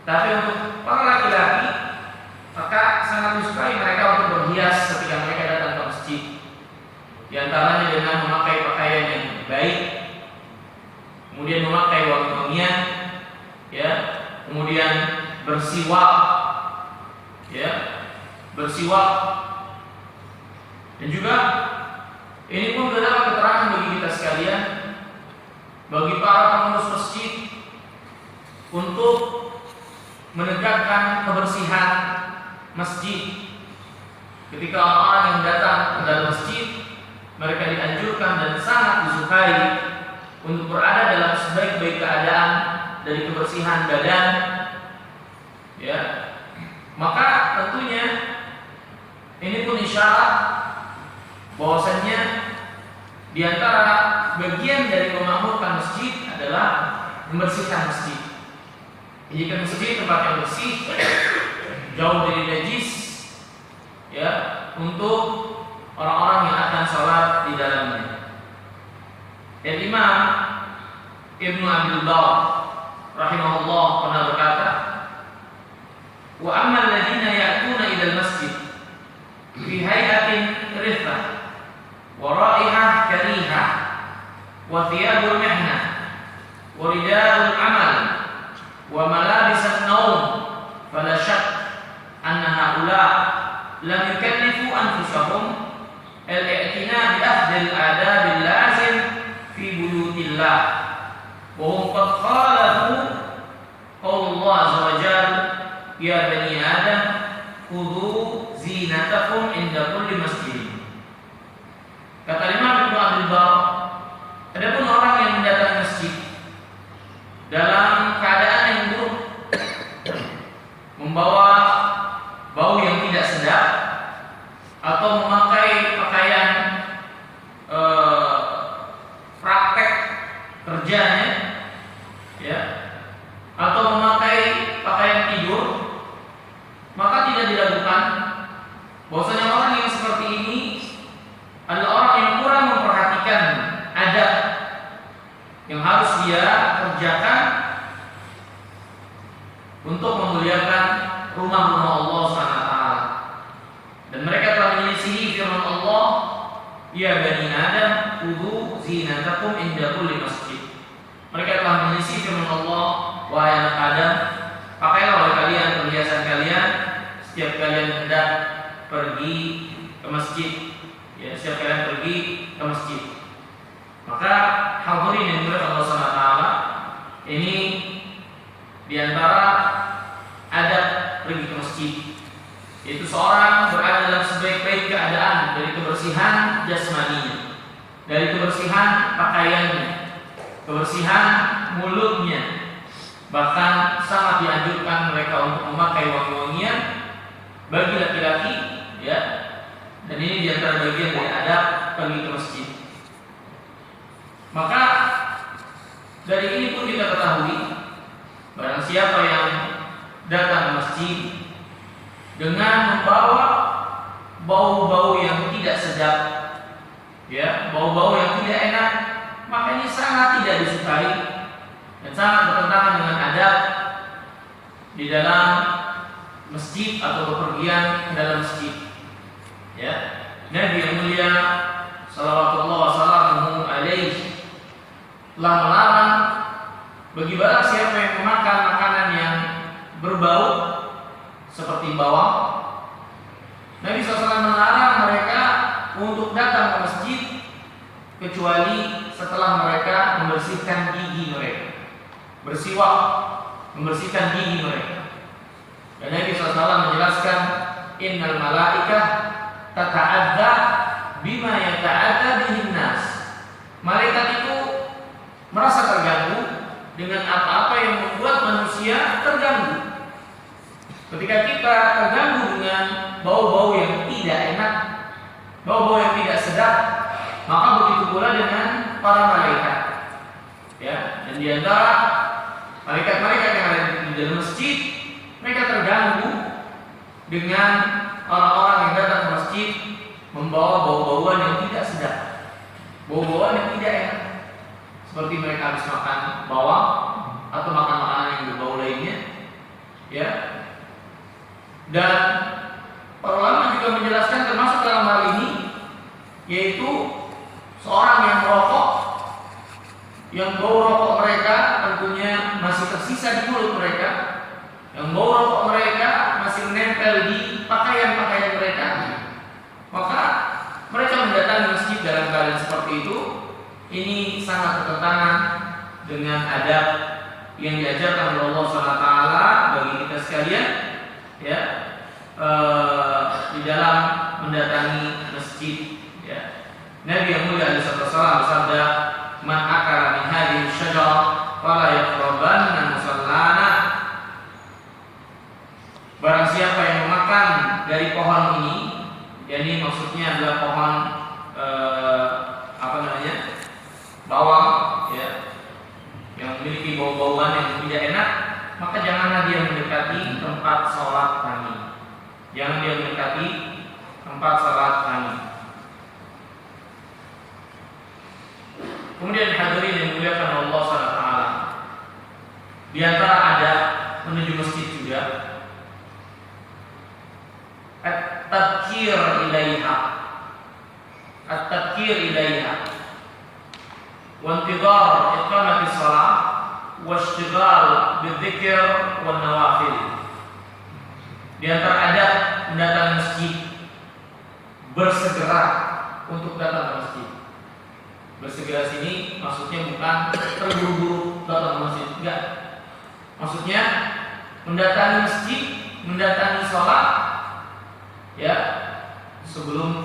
Tapi untuk para laki-laki, maka sangat disukai mereka untuk berhias ketika mereka datang ke masjid. Di antaranya dengan memakai pakaian yang baik, kemudian memakai wangi-wangian, ya, kemudian bersiwak, ya, bersiwak, dan juga ini pun adalah keterangan bagi kita sekalian, bagi para pengurus masjid untuk menegakkan kebersihan masjid. Ketika orang-orang yang datang ke dalam masjid, mereka dianjurkan dan sangat disukai untuk berada dalam sebaik-baik keadaan dari kebersihan badan, ya. Maka tentunya ini pun isyarat bahwasannya di antara bagian dari memakmurkan masjid adalah membersihkan masjid. Jika masjid tempat yang bersih, jauh dari najis, ya, untuk orang-orang yang akan sholat di dalamnya. Dan Imam Ibnu Abdul Bar rahimahullah pernah berkata, wa ammal ladina ya'tuna ilal masjid fi hay'atin rifah wa ra'ihah karihah wa thiyabul mihnah wa rida'ul amal wa malabisat naum fala syak anna haula lam yukallifu anfusahum al-i'tina bi afdal adabil lazim fi buyutillah wa hum qad khalafu qaulullah azza wa jalla ya bani adam khudhu zinatakum inda kulli masjid. Kata Imam Ibnu Abdul Bar, adapun orang yang mendatangi masjid dalam keadaan yang buruk, membawa bau yang tidak sedap, atau memakai pakaian praktek kerjanya, ya, atau memakai pakaian tidur, maka tidak diragukan bahwasanya orang yang seperti ini adalah orang yang kurang memperhatikan adab yang harus dia kerjakan untuk memuliakan rumah-rumah Allah SWT. Dan mereka telah menyelisihi firman Allah, ya bani Adam khudhu zinatakum inda kulli masjid. Mereka telah menyelisihi firman Allah, wahai anak Adam, pakailah oleh kalian perhiasan kalian setiap kalian hendak pergi ke masjid, ya, setiap kalian pergi ke masjid. Maka hadirin yang dimuliakan Allah SWT, ini diantara adab pergi ke masjid, yaitu seorang berada dalam sebaik-baik keadaan dari kebersihan jasmaninya, dari kebersihan pakaiannya, kebersihan mulutnya. Bahkan sangat dianjurkan mereka untuk memakai wangi-wangian bagi laki-laki, ya. Dan ini diantara bagian dari adab pergi ke masjid. Maka dari ini pun kita ketahui, barang siapa yang datang ke masjid dengan membawa bau-bau yang tidak sedap, ya, bau-bau yang tidak enak, maka ini sangat tidak disukai dan sangat bertentangan dengan adab di dalam masjid atau bepergian ke dalam masjid. Ya, Nabi yang mulia sallallahu wasallam alaihi telah melarang bagi barang siapa yang memakan makanan yang berbau seperti bawang. Nabi SAW melarang mereka untuk datang ke masjid kecuali setelah mereka membersihkan gigi mereka, bersiwak, membersihkan gigi mereka. Dan Nabi SAW menjelaskan, innal malaikah tata'adza bima yata'adza bihin nas. Malaikat itu merasa terganggu dengan apa-apa yang membuat manusia terganggu. Ketika kita terganggu dengan bau-bau yang tidak enak, bau-bau yang tidak sedap, maka begitu pula dengan para malaikat. Ya, dan di antara malaikat-malaikat yang ada di dalam masjid, mereka terganggu dengan orang-orang yang datang ke masjid membawa bau-bauan yang tidak sedap, bau-bauan yang tidak enak, seperti mereka habis makan bawang atau makan makanan yang berbau lainnya, Dan para ulama juga menjelaskan termasuk dalam hal ini, yaitu seorang yang merokok, yang bau rokok mereka tentunya masih tersisa di mulut mereka, yang bau rokok mereka masih menempel di pakaian-pakaian mereka, maka mereka mendatangi masjid dalam keadaan seperti itu. Ini sangat bertentangan dengan adab yang diajarkan oleh Allah SWT bagi kita sekalian, ya, di dalam mendatangi masjid. Ya. Nabi yang mulia SAW bersabda, "Man akala min hadhihi syajarah fala yaqrabanna musallana." Barang siapa yang memakan dari pohon ini, yakni maksudnya adalah pohon bawang, ya, yang memiliki bau-bauan yang tidak enak, maka janganlah dia mendekati tempat sholat kami. Jangan dia mendekati tempat sholat kami. Kemudian hadirin yang dimuliakan Allah SWT, di antara ada menuju masjid juga at-tadhkir ilaiha, wa intidhar iqamati shalah wa ishtighal bidzikr wan nawafil. Di antara adab mendatangi masjid, bersegera untuk datang ke masjid. Bersegera sini maksudnya bukan terburu-buru datang ke masjid, enggak. Maksudnya mendatangi masjid, mendatangi sholat, ya, sebelum